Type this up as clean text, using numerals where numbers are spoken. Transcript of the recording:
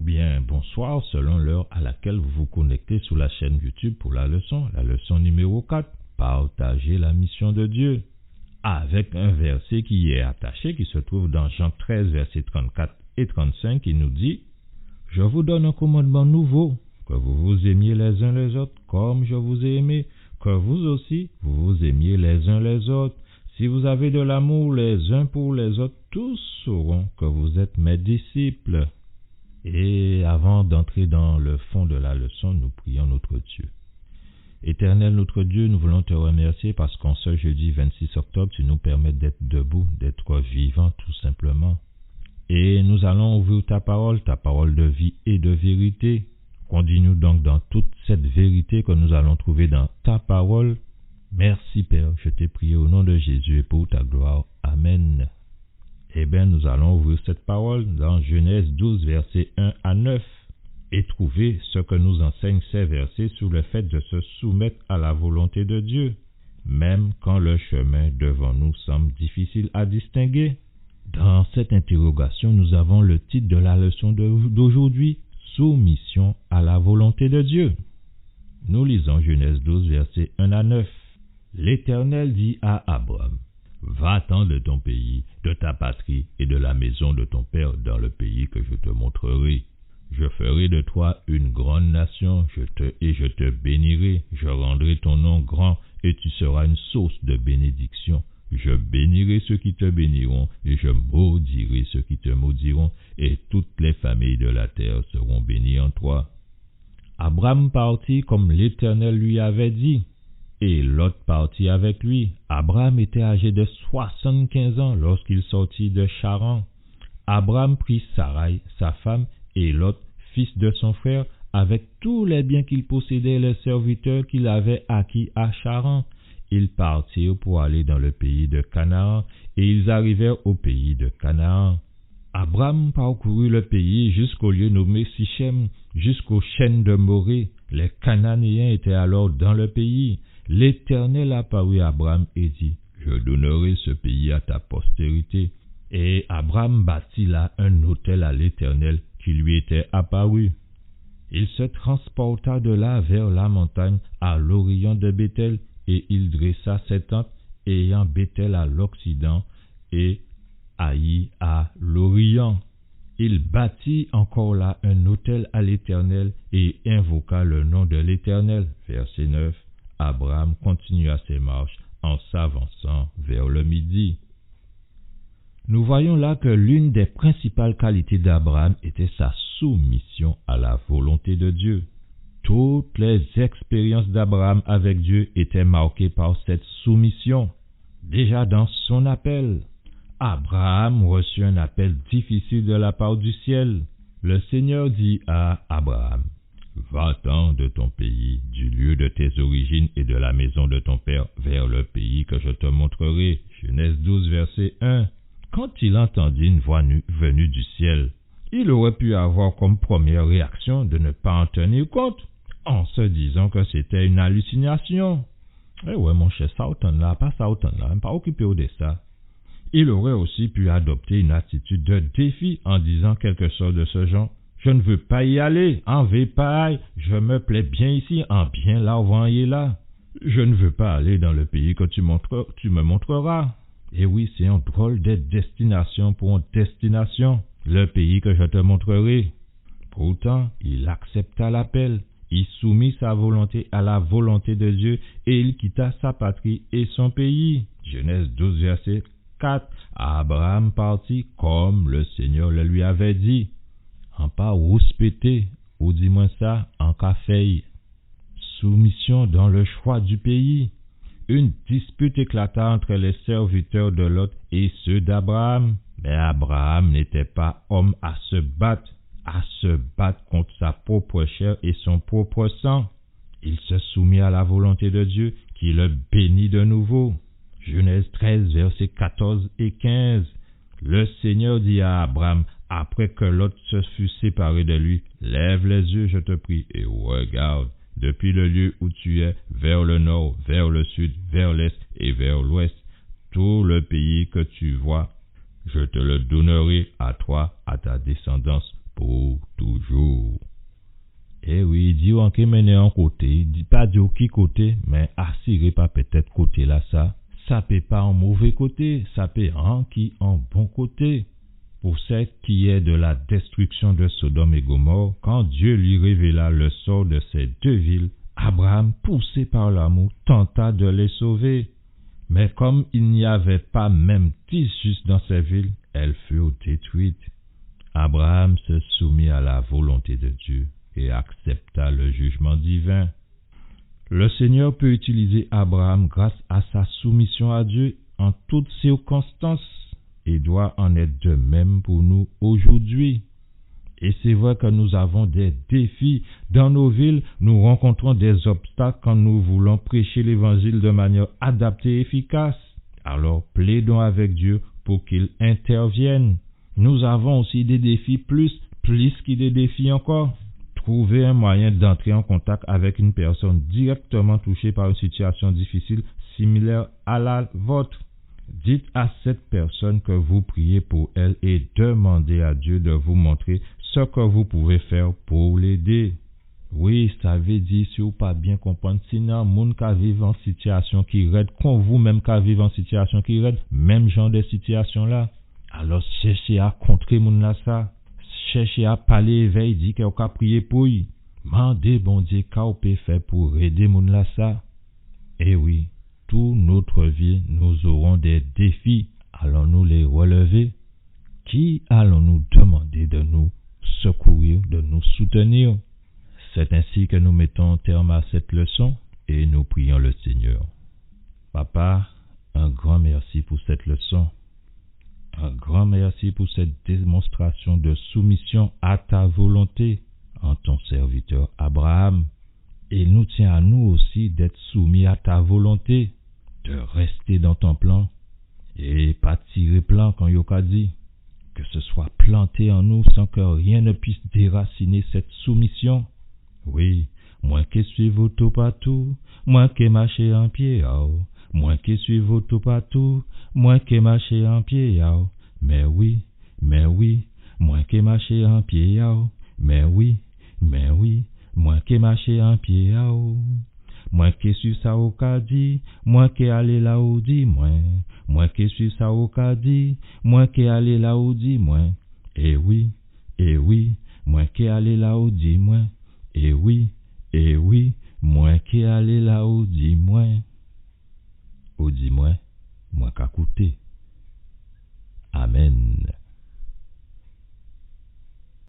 bien bonsoir selon l'heure à laquelle vous vous connectez sur la chaîne YouTube pour la leçon numéro 4, partager la mission de Dieu, avec un verset qui y est attaché, qui se trouve dans Jean 13, versets 34 et 35, qui nous dit « Je vous donne un commandement nouveau, que vous vous aimiez les uns les autres comme je vous ai aimé, que vous aussi vous vous aimiez les uns les autres. Si vous avez de l'amour les uns pour les autres, tous sauront que vous êtes mes disciples. » Et avant d'entrer dans le fond de la leçon, nous prions notre Dieu. Éternel notre Dieu, nous voulons te remercier parce qu'en ce jeudi 26 octobre, tu nous permets d'être debout, d'être vivants tout simplement. Et nous allons ouvrir ta parole de vie et de vérité. Conduis-nous donc dans toute cette vérité que nous allons trouver dans ta parole. Merci Père, je t'ai prié au nom de Jésus et pour ta gloire. Amen. Eh bien, nous allons ouvrir cette parole dans Genèse 12, versets 1 à 9 et trouver ce que nous enseignent ces versets sur le fait de se soumettre à la volonté de Dieu, même quand le chemin devant nous semble difficile à distinguer. Dans cette interrogation, nous avons le titre de la leçon d'aujourd'hui, Soumission à la volonté de Dieu. Nous lisons Genèse 12, versets 1 à 9. L'Éternel dit à Abraham, « Va-t'en de ton pays, de ta patrie et de la maison de ton père dans le pays que je te montrerai. Je ferai de toi une grande nation, je te bénirai, je rendrai ton nom grand et tu seras une source de bénédiction. Je bénirai ceux qui te béniront et je maudirai ceux qui te maudiront et toutes les familles de la terre seront bénies en toi. » Abraham partit comme l'Éternel lui avait dit. Et Lot partit avec lui. Abraham était âgé de 75 ans lorsqu'il sortit de Charan. Abraham prit Sarai, sa femme, et Lot, fils de son frère, avec tous les biens qu'il possédait et les serviteurs qu'il avait acquis à Charan. Ils partirent pour aller dans le pays de Canaan, et ils arrivèrent au pays de Canaan. Abraham parcourut le pays jusqu'au lieu nommé Sichem, jusqu'aux chênes de Morée. Les Cananéens étaient alors dans le pays. L'Éternel apparut à Abraham et dit, « Je donnerai ce pays à ta postérité. » Et Abraham bâtit là un autel à l'Éternel qui lui était apparu. Il se transporta de là vers la montagne à l'orient de Béthel, et il dressa ses tentes, ayant Béthel à l'occident et Haï à l'orient. Il bâtit encore là un autel à l'Éternel et invoqua le nom de l'Éternel. Verset 9. Abraham continua ses marches en s'avançant vers le midi. Nous voyons là que l'une des principales qualités d'Abraham était sa soumission à la volonté de Dieu. Toutes les expériences d'Abraham avec Dieu étaient marquées par cette soumission. Déjà dans son appel, Abraham reçut un appel difficile de la part du ciel. Le Seigneur dit à Abraham, « Va-t'en de ton pays, du lieu de tes origines et de la maison de ton père, vers le pays que je te montrerai. » Genèse 12, verset 1. Quand il entendit une voix venue du ciel, il aurait pu avoir comme première réaction de ne pas en tenir compte, en se disant que c'était une hallucination. « Eh ouais, mon cher, ça autant là, pas ça autant là, pas occupé de ça. » Il aurait aussi pu adopter une attitude de défi en disant quelque chose de ce genre. « Je ne veux pas y aller, en vais pas, je me plais bien ici, en bien là, voyez là. Je ne veux pas aller dans le pays que tu me montreras. » Et oui, c'est un drôle de destination pour une destination, le pays que je te montrerai. Pourtant, il accepta l'appel, il soumit sa volonté à la volonté de Dieu et il quitta sa patrie et son pays. Genèse 12, verset 4. Abraham partit comme le Seigneur le lui avait dit. En pas rouspété, ou dis-moi ça, en café. Soumission dans le choix du pays. Une dispute éclata entre les serviteurs de Lot et ceux d'Abraham. Mais Abraham n'était pas homme à se battre contre sa propre chair et son propre sang. Il se soumit à la volonté de Dieu qui le bénit de nouveau. Genèse 13, versets 14 et 15. Le Seigneur dit à Abraham, après que Lot se fut séparé de lui, « Lève les yeux, je te prie, et regarde, depuis le lieu où tu es, vers le nord, vers le sud, vers l'est et vers l'ouest, tout le pays que tu vois, je te le donnerai à toi, à ta descendance, pour toujours. Et oui, dit on qui mène en côté, dit pas de qui côté, mais assuré pas peut-être côté là ça peut pas en mauvais côté, ça peut en qui en bon côté. Pour ce qui est de la destruction de Sodome et Gomorrhe, quand Dieu lui révéla le sort de ces deux villes, Abraham, poussé par l'amour, tenta de les sauver. Mais comme il n'y avait pas même 10 justes dans ces villes, elles furent détruites. Abraham se soumit à la volonté de Dieu et accepta le jugement divin. Le Seigneur peut utiliser Abraham grâce à sa soumission à Dieu en toutes circonstances et doit en être de même pour nous aujourd'hui. Et c'est vrai que nous avons des défis. Dans nos villes, nous rencontrons des obstacles quand nous voulons prêcher l'évangile de manière adaptée et efficace. Alors plaidons avec Dieu pour qu'il intervienne. Nous avons aussi des défis plus que des défis encore. Trouver un moyen d'entrer en contact avec une personne directement touchée par une situation difficile similaire à la vôtre. Dites à cette personne que vous priez pour elle et demandez à Dieu de vous montrer ce que vous pouvez faire pour l'aider. Oui, ça veut dire si vous pas bien comprendre, sinon moun ka vivre en situation qui raide, quand vous-même ka vivre en situation qui raide, même genre de situation là. Alors cherchez à contrer moun là ça. Cherchez à parler veille, dit que vous ka prier pour lui. Mandez bon Dieu qu'a ou peut faire pour aider moun là ça. Et oui, toute notre vie, nous aurons des défis. Allons-nous les relever? Qui allons-nous demander de nous secourir, de nous soutenir? C'est ainsi que nous mettons terme à cette leçon et nous prions le Seigneur. Papa, un grand merci pour cette leçon. Un grand merci pour cette démonstration de soumission à ta volonté en ton serviteur Abraham. Et il nous tient à nous aussi d'être soumis à ta volonté, de rester dans ton plan et pas tirer plan quand Yoka dit. Que ce soit planté en nous sans que rien ne puisse déraciner cette soumission. Oui, moins que suivre tout partout, moins que marcher en pied, moins que suivre tout partout, moins que marcher en pied, mais oui, moins que marcher en pied, mais oui, moins que marcher en pied, moins que suivre ça au dit, moins que aller là où dit, moins que suivre ça au dit, moins que aller là où dit, et oui, moins que aller là où dit, et oui, moins que aller là où dit, ou dit, moins qu'à coûter. Amen.